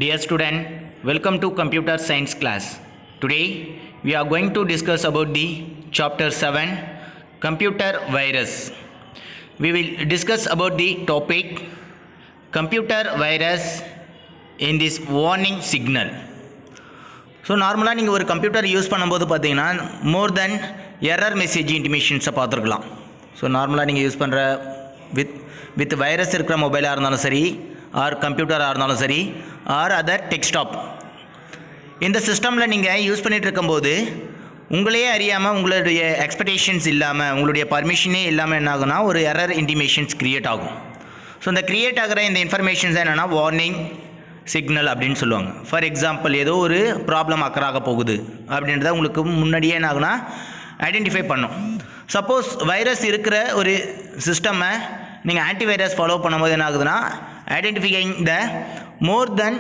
Dear student, welcome to computer science class. Today we are going to discuss about the chapter 7 computer virus. We will discuss about the topic computer virus in this warning signal. So நார்மலாக நீங்கள் ஒரு computer use பண்ணும்போது பார்த்தீங்கன்னா மோர் தென் error message இன்டிமேஷன்ஸை பார்த்துருக்கலாம். So நார்மலாக நீங்கள் use பண்ணுற with virus இருக்கிற மொபைலாக இருந்தாலும் சரி ஆர் கம்ப்யூட்டராக இருந்தாலும் சரி ஆர் அதர் டெஸ்க்டாப் இந்த சிஸ்டமில் நீங்கள் யூஸ் பண்ணிகிட்டு இருக்கும்போது உங்களையே அறியாமல் உங்களுடைய எக்ஸ்பெக்டேஷன்ஸ் இல்லாமல் உங்களுடைய பர்மிஷனே இல்லாமல் என்ன ஆகுனா ஒரு எரர் இன்டிமேஷன்ஸ் க்ரியேட் ஆகும். ஸோ இந்த க்ரியேட் ஆகிற இந்த இன்ஃபர்மேஷன்ஸ் என்னென்னா வார்னிங் சிக்னல் அப்படின்னு சொல்லுவாங்க. ஃபார் எக்ஸாம்பிள் ஏதோ ஒரு ப்ராப்ளம் அக்கறாக போகுது அப்படின்றத உங்களுக்கு முன்னாடியே என்ன ஆகுனா ஐடென்டிஃபை பண்ணும். சப்போஸ் வைரஸ் இருக்கிற ஒரு சிஸ்டம்மை நீங்கள் ஆன்டிவைரஸ் ஃபாலோ பண்ணும்போது என்ன ஆகுதுன்னா identifying the more then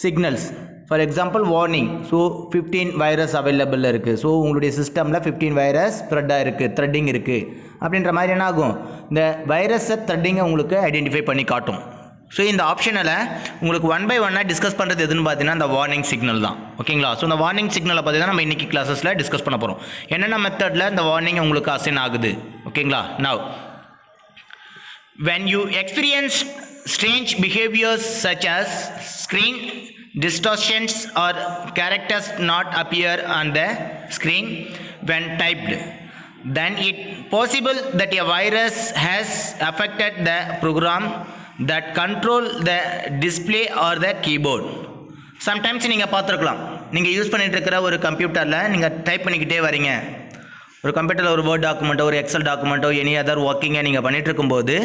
signals. For example warning. So 15 virus அவைலபிளில் இருக்குது. ஸோ உங்களுடைய சிஸ்டமில் 15 வைரஸ் த்ரெட்டாக இருக்குது, த்ரெட்டிங் இருக்குது அப்படின்ற மாதிரி என்ன ஆகும், இந்த வைரஸை த்ரெட்டிங்கை உங்களுக்கு ஐடென்டிஃபை பண்ணி காட்டும். ஸோ இந்த ஆப்ஷனில் உங்களுக்கு ஒன் பை ஒன்னாக டிஸ்கஸ் பண்ணுறது எதுன்னு பார்த்தீங்கன்னா இந்த வார்னிங் சிக்னல் தான். ஓகேங்களா? ஸோ இந்த வார்னிங் சிக்னலை பற்றி தான் நம்ம இன்றைக்கி கிளாஸஸில் டிஸ்கஸ் பண்ண போகிறோம். என்னென்ன மெத்தடில் இந்த வார்னிங் உங்களுக்கு அசைன் ஆகுது. ஓகேங்களா? Now when you experience strange behaviors such as screen distortions or characters not appear on the screen when typed, then it possible that a virus has affected the program that control the display or the keyboard. Sometimes நீங்கள் பார்த்துருக்கலாம், நீங்கள் use பண்ணிகிட்டு இருக்கிற ஒரு கம்ப்யூட்டரில் நீங்கள் type பண்ணிக்கிட்டே வரீங்க. ஒரு கம்ப்யூட்டரில் ஒரு வேர்ட் டாக்குமெண்ட்டோ ஒரு எக்ஸல் டாக்குமெண்ட்டோ எனி அதர் ஒர்க்கிங்கை நீங்கள் பண்ணிகிட்டு இருக்கும்போது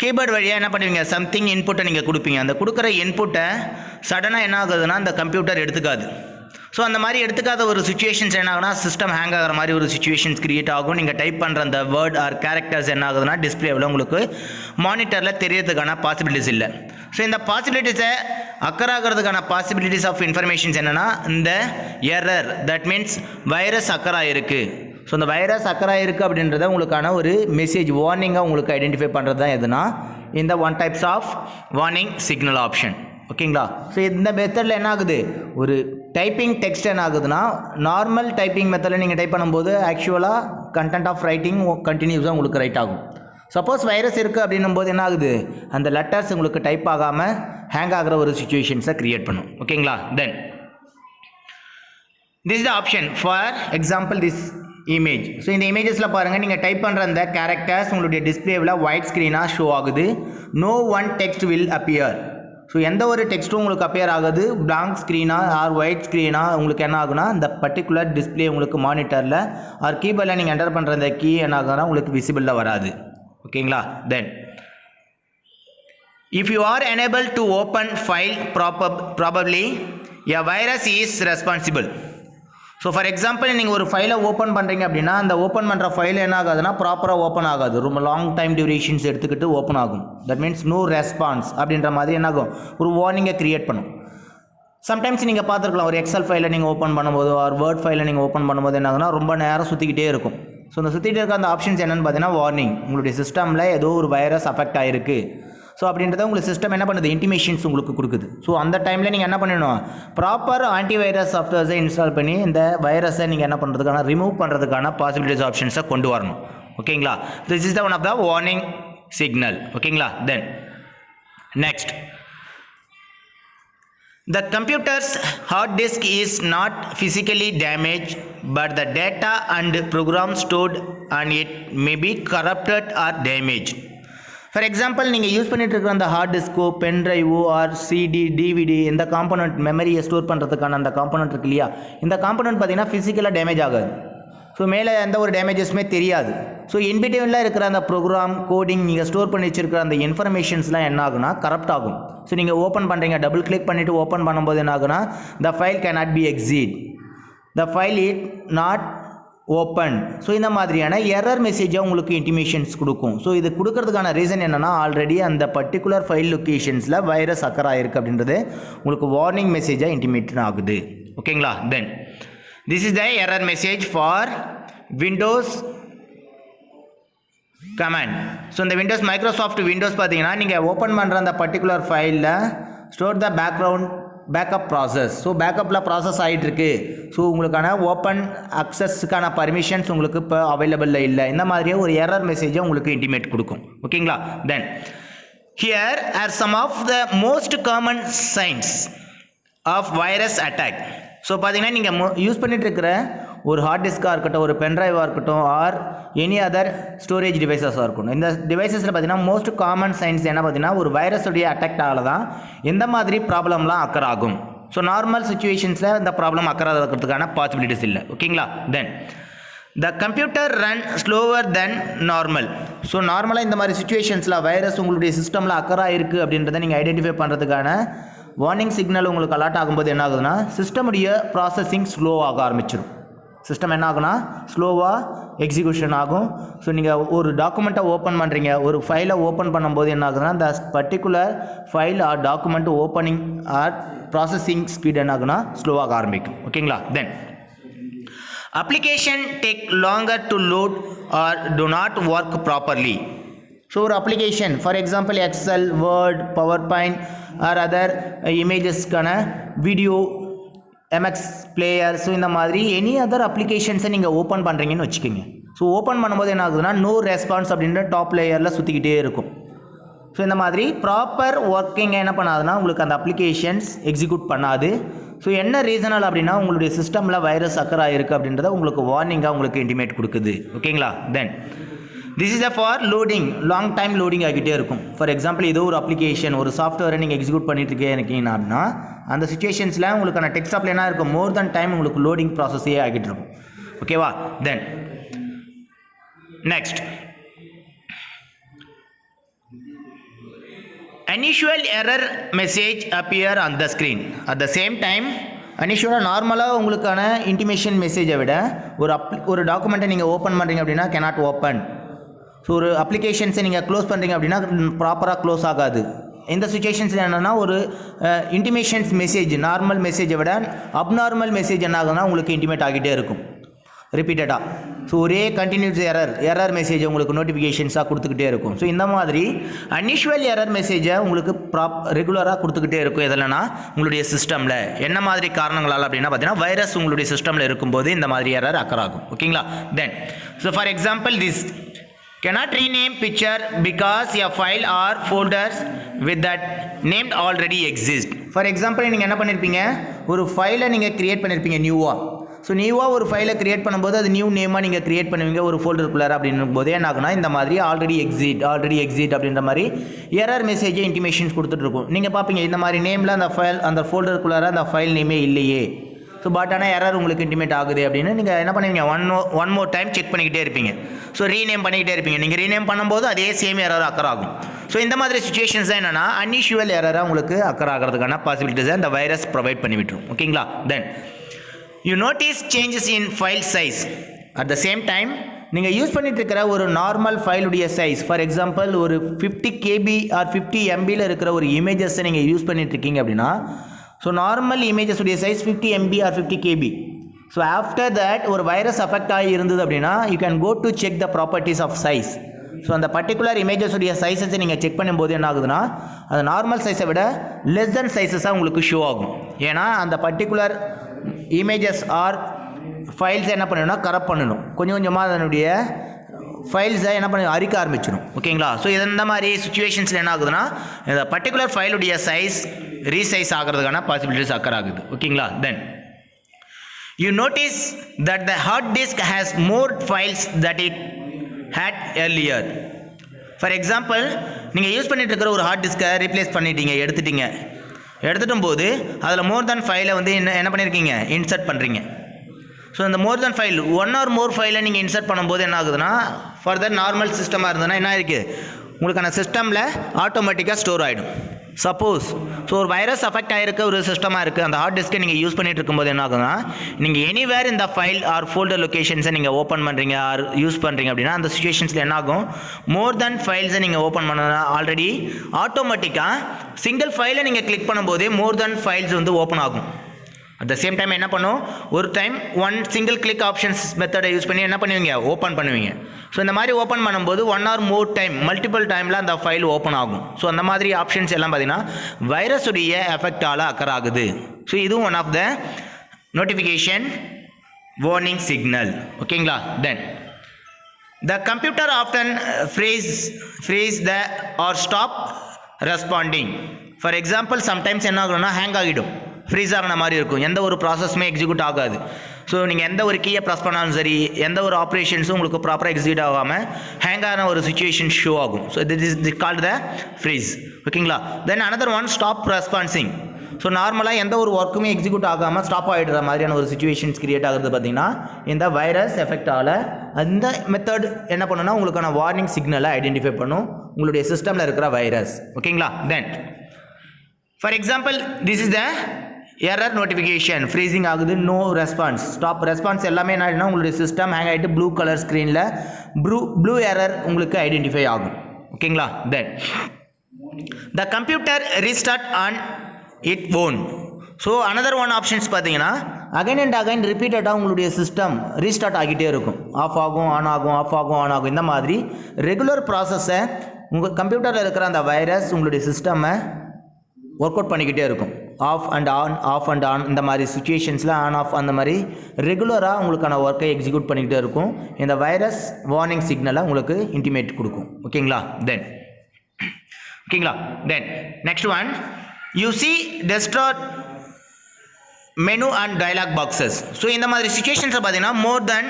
கீபோர்டு வழியாக என்ன பண்ணுவீங்க, சம்திங் இன்புட்டை நீங்கள் கொடுப்பீங்க. அந்த கொடுக்குற இன்புட்டை சடனாக என்ன ஆகுதுன்னா அந்த கம்ப்யூட்டர் எடுத்துக்காது. ஸோ அந்த மாதிரி எடுத்துக்காத ஒரு சுச்சுவேஷன்ஸ் என்ன ஆகுனா சிஸ்டம் ஹேங் ஆகிற மாதிரி ஒரு சுச்சுவேஷன்ஸ் கிரியேட் ஆகும். நீங்கள் டைப் பண்ணுற அந்த வேர்ட் ஆர் கேரக்டர்ஸ் என்ன ஆகுதுன்னா டிஸ்பிளேவில் உங்களுக்கு மானிட்டரில் தெரியறதுக்கான பாசிபிலிட்டிஸ் இல்லை. ஸோ இந்த பாசிபிலிட்டிஸை அக்கறாகிறதுக்கான பாசிபிலிட்டிஸ் ஆஃப் இன்ஃபர்மேஷன்ஸ் என்னென்னா இந்த எரர், தட் மீன்ஸ் வைரஸ் அக்கறாக இருக்குது. ஸோ இந்த வைரஸ் அக்கறாக இருக்குது அப்படின்றத உங்களுக்கான ஒரு மெசேஜ் வார்னிங்காக உங்களுக்கு ஐடென்டிஃபை பண்ணுறது தான் எதுனா இந்த one types of warning signal option. ஓகேங்களா? ஸோ இந்த மெத்தடில் என்ன ஆகுது, ஒரு டைப்பிங் டெக்ஸ்ட் என்ன ஆகுதுன்னா நார்மல் டைப்பிங் மெத்தடில் நீங்கள் டைப் பண்ணும்போது ஆக்சுவலாக கண்டென்ட் ஆஃப் ரைட்டிங் கண்டினியூஸாக உங்களுக்கு ரைட் ஆகும். சப்போஸ் வைரஸ் இருக்குது அப்படின்னும் போது என்ன ஆகுது, அந்த லெட்டர்ஸ் உங்களுக்கு டைப் ஆகாமல் ஹேங் ஆகிற ஒரு சுச்சுவேஷன்ஸை க்ரியேட் பண்ணும். ஓகேங்களா? Then this is the option. For example this image. So இந்த இமேஜஸில் பாருங்கள், நீங்கள் டைப் பண்ணுற அந்த கேரக்டர்ஸ் உங்களுடைய டிஸ்பிளேவில் ஒயிட் ஸ்க்ரீனாக ஷோ ஆகுது. No one text will appear. So எந்த ஒரு டெக்ஸ்ட்டும் உங்களுக்கு அப்பியர் ஆகுது. பிளாங்க் ஸ்க்ரீனாக ஆர் ஒயிட் ஸ்க்ரீனாக உங்களுக்கு என்ன ஆகுனா இந்த பர்டிகுலர் டிஸ்பிளே உங்களுக்கு மானிட்டரில் ஆர் கீபோர்டில் நீங்கள் என்டர் பண்ணுற அந்த கீ என்ன ஆகுதுன்னா உங்களுக்கு விசிபிளில் வராது. ஓகேங்களா? தென் if you are enable to open file probably a virus is responsible. So for example நீங்கள் ஒரு ஃபைலை ஓப்பன் பண்ணுறீங்க அப்படின்னா அந்த ஓப்பன் பண்ணுற ஃபைல் என்ன ஆகாதுன்னா ப்ராப்பராக ஓப்பன் ஆகாது. ரொம்ப லாங் டைம் டியூரேஷன்ஸ் எடுத்துக்கிட்டு ஓப்பன் ஆகும். தட் மீன்ஸ் நோ ரெஸ்பான்ஸ் அப்படின்ற மாதிரி என்ன ஆகும், ஒரு வார்னிங்கை க்ரியேட் பண்ணும். சம்டைம்ஸ் நீங்கள் பார்த்துருக்கலாம், ஒரு எக்ஸல் ஃபைலை நீங்கள் ஓப்பன் பண்ணும்போது ஆர் வேர்ட் ஃபைலை நீங்கள் ஓப்பன் பண்ணும்போது என்ன ஆகுனா ரொம்ப நேரம் சுற்றிக்கிட்டே இருக்கும். ஸோ அந்த சுற்றிட்டு இருக்க அந்த ஆப்ஷன்ஸ் என்னென்னு பார்த்தீங்கன்னா வார்னிங். உங்களுடைய சிஸ்டமில் ஏதோ ஒரு வைரஸ் அஃபெக்ட் ஆகிருக்கு. ஸோ அப்படின்றத உங்களுக்கு சிஸ்டம் என்ன பண்ணுது, இன்டிமேஷன்ஸ் உங்களுக்கு கொடுக்குது. ஸோ அந்த டைமில் நீங்கள் என்ன பண்ணணும், ப்ராப்பர் ஆன்டிவைரஸ் சாஃப்ட்வேர்ஸை இன்ஸ்டால் பண்ணி இந்த வைரஸை நீங்கள் என்ன பண்ணுறதுக்கான ரிமூவ் பண்ணுறதுக்கான பாசிபிலிட்டிஸ் ஆப்ஷன்ஸை கொண்டு வரணும். ஓகேங்களா? This is the one of the warning signal. ஓகேங்களா? Then next, the computer's hard disk is not physically damaged, but the data and program stored on it may be corrupted or damaged. For example நீங்கள் use பண்ணிட்டு இருக்கிற அந்த hard டிஸ்கோ pen ட்ரைவோ or CD DVD இந்த component மெமரியை store பண்ணுறதுக்கான அந்த காம்பனண்ட் இருக்கு இல்லையா, இந்த காம்பனண்ட் பார்த்தீங்கன்னா ஃபிசிக்கலாக டேமேஜ் ஆகாது. ஸோ மேலே எந்த ஒரு டேமேஜஸுமே தெரியாது. ஸோ இன்பிட்வீனில் இருக்கிற அந்த ப்ரோக்ராம் கோடிங் நீங்கள் ஸ்டோர் பண்ணி வச்சிருக்கிற அந்த இன்ஃபர்மேஷன்ஸ்லாம் என்ன ஆகுனா கரப்ட் ஆகும். ஸோ நீங்கள் ஓப்பன் பண்ணுறீங்க, டபுள் கிளிக் பண்ணிவிட்டு ஓப்பன் பண்ணும்போது என்ன ஆகுனா the file can not be exit, the file it not open. So இந்த மாதிரியான எரர் மெசேஜாக உங்களுக்கு இன்டிமேஷன்ஸ் கொடுக்கும். ஸோ இது கொடுக்கறதுக்கான ரீசன் என்னென்னா ஆல்ரெடி அந்த பர்டிகுலர் ஃபைல் லொக்கேஷன்ஸில் வைரஸ் அக்கறாக இருக்குது அப்படின்றது உங்களுக்கு வார்னிங் மெசேஜாக இன்டிமேட் ஆகுது. ஓகேங்களா? Then this is the error message for Windows command. So இந்த விண்டோஸ் மைக்ரோசாஃப்ட் விண்டோஸ் பார்த்தீங்கன்னா நீங்கள் ஓப்பன் பண்ணுற அந்த பர்டிகுலர் ஃபைலில் store the backup process. So பேக்கப்பில் ப்ராசஸ் ஆகிட்டு இருக்கு. ஸோ உங்களுக்கான ஓப்பன் அக்சஸ்க்கான பர்மிஷன்ஸ் உங்களுக்கு இப்போ அவைலபிளில் இல்லை. இந்த மாதிரியே ஒரு எரர் மெசேஜை உங்களுக்கு இன்டிமேட் கொடுக்கும். ஓகேங்களா? Then here are some of the most common signs of virus attack. So பார்த்தீங்கன்னா நீங்கள் யூஸ் பண்ணிட்டு இருக்கிற ஒரு ஹார்ட் டிஸ்காக இருக்கட்டும், ஒரு பென்ட்ரைவாக இருக்கட்டும், ஆர் எனி அதர் ஸ்டோரேஜ் டிவைசஸாக இருக்கட்டும். இந்த டிவைசஸில் பார்த்தீங்கன்னா மோஸ்ட் காமன் சைன்ஸ் என்ன பார்த்தீங்கன்னா ஒரு வைரஸுடைய அட்டாக் ஆகல தான் எந்த மாதிரி ப்ராப்ளம்லாம் அக்கர் ஆகும். ஸோ நார்மல் சுச்சுவேஷன்ஸில் இந்த ப்ராப்ளம் அக்கர் ஆகிறதுக்கான பாசிபிலிட்டிஸ் இல்லை. ஓகேங்களா? Then the computer run slower then normal. So நார்மலாக இந்த மாதிரி சுச்சுவேஷன்ஸில் வைரஸ் உங்களுடைய சிஸ்டமில் அக்கராக இருக்குது அப்படின்றத நீங்கள் ஐடென்டிஃபை பண்ணுறதுக்கான வார்னிங் சிக்னல் உங்களுக்கு அலர்ட் ஆகும்போது என்ன ஆகுதுன்னா சிஸ்டமுடைய ப்ராசஸிங் ஸ்லோ ஆக ஆரம்பிச்சிடும். சிஸ்டம் என்ன ஆகுனா ஸ்லோவாக எக்ஸிக்யூஷன் ஆகும். ஸோ நீங்கள் ஒரு டாக்குமெண்ட்டை ஓப்பன் பண்ணுறீங்க, ஒரு ஃபைலை ஓப்பன் பண்ணும்போது என்ன ஆகுதுன்னா இந்த particular file or document opening or processing speed என்ன ஆகுனா ஸ்லோவாக ஆரம்பிக்கும். ஓகேங்களா? Then application take longer to load or to not work properly. So ஒரு application for example Excel, Word, PowerPoint or other இமேஜஸ்க்கான வீடியோ, எம்எக்ஸ் பிளேயர், ஸோ இந்த மாதிரி any other அப்ளிகேஷன்ஸை நீங்கள் ஓப்பன் பண்ணுறீங்கன்னு வச்சுக்கோங்க. ஸோ ஓப்பன் பண்ணும்போது என்ன ஆகுதுன்னா நோ ரெஸ்பான்ஸ் அப்படின்ற டாப் லேயரில் சுற்றிக்கிட்டே இருக்கும். ஸோ இந்த மாதிரி ப்ராப்பர் ஒர்க்கிங்கை என்ன பண்ணாதுன்னா உங்களுக்கு அந்த அப்ளிகேஷன்ஸ் எக்ஸிக்யூட் பண்ணாது. ஸோ என்ன ரீசனல் அப்படின்னா உங்களுடைய சிஸ்டமில் வைரஸ் அக்கர் ஆகிருக்கு அப்படின்றத உங்களுக்கு வார்னிங்காக உங்களுக்கு இன்டிமேட் கொடுக்குது. ஓகேங்களா? Then this is for loading, long time loading ஆகிட்டே இருக்கும். ஃபார் எக்ஸாம்பிள் ஏதோ ஒரு அப்ளிகேஷன், ஒரு சாஃப்ட்வேரை நீங்கள் எக்ஸிக்யூட் பண்ணிட்டு இருக்கீங்கன்னா அப்படின்னா அந்த சுச்சுவேஷன்ஸில் உங்களுக்கான டெக்ஸ்டாப்பில் என்ன இருக்கும், மோர் தென் டைம் உங்களுக்கு லோடிங் ப்ராசஸே ஆகிட்டு இருக்கும். ஓகேவா? Then next unusual error message appear on the screen. At the same time அனிஷுவலாக நார்மலாக உங்களுக்கான இன்டிமேஷன் மெசேஜை விட ஒரு டாக்குமெண்ட்டை நீங்கள் ஓப்பன் பண்ணுறீங்க அப்படின்னா cannot open. ஸோ ஒரு அப்ளிகேஷன்ஸை நீங்கள் க்ளோஸ் பண்ணுறீங்க அப்படின்னா ப்ராப்பராக க்ளோஸ் ஆகாது. இந்த சுச்சுவேஷன்ஸில் என்னென்னா ஒரு இன்டிமேஷன்ஸ் மெசேஜ் நார்மல் மெசேஜை விட அப்நார்மல் மெசேஜ் என்ன ஆகுதுன்னா உங்களுக்கு இன்டிமேட் ஆகிட்டே இருக்கும் ரிப்பீட்டடாக. ஸோ ஒரே கண்டினியூஸ் எரர் மெசேஜை உங்களுக்கு நோட்டிஃபிகேஷன்ஸாக கொடுத்துக்கிட்டே இருக்கும். ஸோ இந்த மாதிரி அன்யூஷுவல் எரர் மெசேஜை உங்களுக்கு ரெகுலராக கொடுத்துக்கிட்டே இருக்கும். எதுலனா உங்களுடைய சிஸ்டமில் என்ன மாதிரி காரணங்களால் அப்படின்னா பார்த்தீங்கன்னா வைரஸ் உங்களுடைய சிஸ்டமில் இருக்கும்போது இந்த மாதிரி எரர் அக்கர் ஆகும். ஓகேங்களா? தென் so for example this cannot rename picture because a file or folders with that named already exist. For example நீங்கள் என்ன பண்ணியிருப்பீங்க, ஒரு ஃபைலை நீங்கள் க்ரியேட் பண்ணியிருப்பீங்க நியூவாக. ஸோ நியூவாக ஒரு ஃபைலை க்ரியேட் பண்ணும்போது அது நியூ நேமாக நீங்கள் க்ரியேட் பண்ணுவீங்க ஒரு ஃபோல்டருக்குள்ளார அப்படின்னும் போது என்ன ஆகுனா இந்த மாதிரி ஆல்ரெடி எக்ஸிட் அப்படின்ற மாதிரி எரர் மெசேஜை இன்டிமேஷன்ஸ் கொடுத்துட்ருக்கும். நீங்கள் பார்ப்பீங்க இந்த மாதிரி நேமில் அந்த ஃபோல்டருக்குள்ளார அந்த ஃபைல் நேமே இல்லையே. ஸோ பட் ஆனால் எரர் உங்களுக்கு இன்டிமேட் ஆகுது அப்படின்னு நீங்கள் என்ன பண்ணுவீங்க, ஒன் மோர் டைம் செக் பண்ணிக்கிட்டே இருப்பீங்க. ஸோ ரீநேம் பண்ணிக்கிட்டே இருப்பீங்க. நீங்கள் ரீநேம் பண்ணும்போது அதே சேம் எரர் அக்கர் ஆகும். ஸோ இந்த மாதிரி சுச்சுவேஷன்ஸ் தான் என்னென்னா அன்யூஷுவல் எரராக உங்களுக்கு அக்கர் ஆகிறதுக்கான பாசிபிலிட்டிஸை இந்த வைரஸ் ப்ரொவைட் பண்ணி விட்டுரும். ஓகேங்களா? Then you notice changes in file size. At the same time நீங்கள் யூஸ் பண்ணிட்டு இருக்கிற ஒரு நார்மல் ஃபைலுடைய சைஸ், ஃபார் எக்ஸாம்பிள் ஒரு 50 KB ஆர் 50 MBயில் இருக்கிற ஒரு இமேஜஸை நீங்கள் யூஸ் பண்ணிட்டு இருக்கீங்க அப்படின்னா ஸோ நார்மல் இமேஜஸுடைய size 50 MB or 50 KB. So after that ஒரு வைரஸ் அஃபெக்ட் ஆகி இருந்தது அப்படின்னா you can go to check the properties of size. So அந்த பர்டிகுலர் இமேஜஸுடைய சைஸஸை நீங்கள் செக் பண்ணும்போது என்ன ஆகுதுன்னா அது நார்மல் சைஸை விட லெஸ் தென் சைஸஸாக உங்களுக்கு ஷோ ஆகும். ஏன்னா அந்த பர்டிகுலர் இமேஜஸ் ஆர் ஃபைல்ஸை என்ன பண்ணணும்னா கரெக்ட் பண்ணணும். கொஞ்சம் கொஞ்சமாக அதனுடைய ஃபைல்ஸை என்ன பண்ணி அரிக்க ஆரம்பிச்சிடும். ஓகேங்களா? ஸோ இந்த மாதிரி சுச்சுவேஷன்ஸில் என்ன ஆகுதுன்னா இந்த பர்டிகுலர் ஃபைலுடைய சைஸ் ரீசைஸ் ஆகிறதுக்கான பாசிபிலிட்டிஸ் அக்கர் ஆகுது. ஓகேங்களா? Then you notice that the hard disk has more files that it had earlier. For example நீங்கள் யூஸ் பண்ணிட்டு இருக்கிற ஒரு ஹார்ட் டிஸ்கை ரீப்ளேஸ் பண்ணிட்டீங்க, எடுத்துட்டும் போது அதில் மோர் தென் ஃபைலை வந்து என்ன பண்ணியிருக்கீங்க, இன்சர்ட் பண்ணுறீங்க. ஸோ இந்த மோர் தென் ஃபைல் ஒன் ஆர் மோர் ஃபைலை நீங்கள் இன்சர்ட் பண்ணும்போது என்ன ஆகுதுன்னா ஃபர்தர் நார்மல் சிஸ்டமாக இருந்ததுன்னா என்ன இருக்குது உங்களுக்கான சிஸ்டமில் ஆட்டோமேட்டிக்காக ஸ்டோர் ஆகிடும். சப்போஸ் ஸோ ஒரு வைரஸ் அஃபெக்ட் ஆகிருக்க ஒரு சிஸ்டமாக இருக்குது, அந்த ஹார்ட் டிஸ்க்கை நீங்கள் யூஸ் பண்ணிட்டு இருக்கும்போது என்ன ஆகுதுன்னா நீங்கள் எனிவேர் இந்த ஃபைல் ஆர் ஃபோல்டர் லொக்கேஷன்ஸை நீங்கள் ஓப்பன் பண்ணுறீங்க ஆர் யூஸ் பண்ணுறீங்க அப்படின்னா அந்த சுச்சுவேஷன்ஸில் என்ன ஆகும், மோர் தென் ஃபைல்ஸை நீங்கள் ஓப்பன் பண்ணனா ஆல்ரெடி ஆட்டோமேட்டிக்காக சிங்கிள் ஃபைலை நீங்கள் கிளிக் பண்ணும்போதே மோர் தென் ஃபைல்ஸ் வந்து ஓப்பன் ஆகும். அட் த சேம் டைம் என்ன பண்ணும், ஒரு time one single click options மெத்தடை யூஸ் பண்ணி என்ன பண்ணுவீங்க, ஓப்பன் பண்ணுவீங்க. ஸோ இந்த மாதிரி ஓப்பன் பண்ணும்போது one or more time multiple டைமில் அந்த ஃபைல் ஓப்பன் ஆகும். ஸோ அந்த மாதிரி ஆப்ஷன்ஸ் எல்லாம் பார்த்தீங்கன்னா வைரஸுடைய எஃபெக்டால் அக்கர் ஆகுது. ஸோ இதுவும் one of the notification warning signal. ஓகேங்களா. Then the computer often freeze the or stop responding. For example, sometimes என்ன ஆகும்னா ஹேங் ஆகிடும், ஃப்ரீஸ் ஆகின மாதிரி இருக்கும், எந்த ஒரு ப்ராசஸுமே எக்ஸிக்யூட் ஆகாது. ஸோ நீங்கள் எந்த ஒரு கீயை ப்ரெஸ் பண்ணாலும் சரி, எந்த ஒரு ஆப்ரேஷன்ஸும் உங்களுக்கு ப்ராப்பராக எக்ஸிக்யூட் ஆகாமல் ஹேங் ஆன ஒரு சுச்சுவேஷன் ஷோ ஆகும். So this is called the freeze. ஓகேங்களா. Then another one stop responding. So நார்மலாக எந்த ஒரு ஒர்க்குமே எக்ஸிக்யூட் ஆகாமல் ஸ்டாப் ஆகிடுற மாதிரியான ஒரு சுச்சுவேஷன்ஸ் கிரியேட் ஆகுறது பார்த்தீங்கன்னா இந்த வைரஸ் எஃபெக்டால் அந்த மெத்தட் என்ன பண்ணுன்னா உங்களுக்கான வார்னிங் சிக்னலை ஐடென்டிஃபை பண்ணும் உங்களுடைய சிஸ்டமில் இருக்கிற வைரஸ். ஓகேங்களா. Then for example this is the error notification, freezing ஆகுது, நோ ரெஸ்பான்ஸ், ஸ்டாப் ரெஸ்பான்ஸ் எல்லாமே என்ன உங்களுடைய சிஸ்டம் ஹேங் ஆகிட்டு ப்ளூ கலர் ஸ்க்ரீனில் ப்ளூ எரர் உங்களுக்கு ஐடென்டிஃபை ஆகும். ஓகேங்களா. Then the computer restart on it own. So another one options பார்த்தீங்கன்னா அகைன் அண்ட் அகைன் ரிப்பீட்டடாக உங்களுடைய சிஸ்டம் ரீஸ்டார்ட் ஆகிட்டே இருக்கும், ஆஃப் ஆகும் ஆன் ஆகும், ஆஃப் ஆகும் ஆன் ஆகும். இந்த மாதிரி ரெகுலர் ப்ராசஸை உங்கள் கம்ப்யூட்டரில் இருக்கிற அந்த வைரஸ் உங்களுடைய சிஸ்டமை ஒர்க் அவுட் பண்ணிக்கிட்டே இருக்கும். Off and on, off and on, இந்த மாதிரி சுச்சுவேஷன்ஸில் ஆன் ஆஃப் அந்த மாதிரி ரெகுலராக உங்களுக்கான ஒர்க்கை எக்ஸிக்யூட் பண்ணிக்கிட்டே இருக்கும். இந்த வைரஸ் வார்னிங் சிக்னலை உங்களுக்கு இன்டிமேட் கொடுக்கும். ஓகேங்களா. தென் ஓகேங்களா. Then next one you see desktop menu and dialog boxes. So இந்த மாதிரி சுச்சுவேஷன்ஸை பார்த்தீங்கன்னா மோர் தென்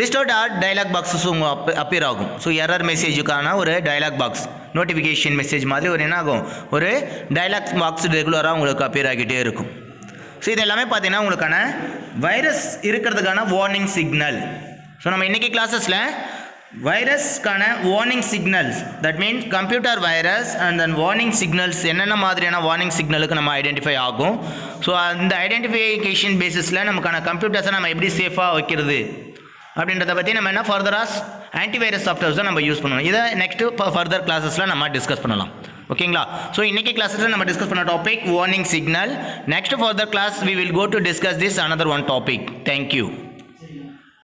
ரிஸ்டோர்ட் ஆர் டயலாக் பாக்ஸஸ் உங்கள் அப்பியர் ஆகும். ஸோ எரர் மெசேஜுக்கான ஒரு டயலாக் பாக்ஸ், நோட்டிஃபிகேஷன் மெசேஜ் மாதிரி ஒரு என்ன ஆகும், ஒரு டயலாக் பாக்ஸ் ரெகுலராக உங்களுக்கு அப்பியர் ஆகிட்டே இருக்கும். ஸோ இது எல்லாமே பார்த்தீங்கன்னா உங்களுக்கான வைரஸ் இருக்கிறதுக்கான வார்னிங் சிக்னல். ஸோ நம்ம இன்றைக்கி கிளாஸஸில் வைரஸ்க்கான warning signals, that means computer virus and then warning signals என்னென்ன மாதிரியான வார்னிங் சிக்னலுக்கு நம்ம ஐடென்டிஃபை ஆகும். ஸோ அந்த ஐடென்டிஃபிகேஷன் பேசிஸில் நமக்கான கம்ப்யூட்டர்ஸை நம்ம எப்படி சேஃபாக வைக்கிறது அப்படின்றத பற்றி நம்ம என்ன ஃபர்தராக ஆன்டிவைரஸ் சாஃப்ட்வேர்ஸ் தான் நம்ம யூஸ் பண்ணணும். இதை நெக்ஸ்ட்டு ஃபர்தர் கிளாஸஸில் நம்ம டிஸ்கஸ் பண்ணலாம். ஓகேங்களா. ஸோ இன்றைக்கி கிளாஸஸில் நம்ம டிஸ்கஸ் பண்ண topic warning signal. Next further class we will go to discuss this another one topic. Thank you.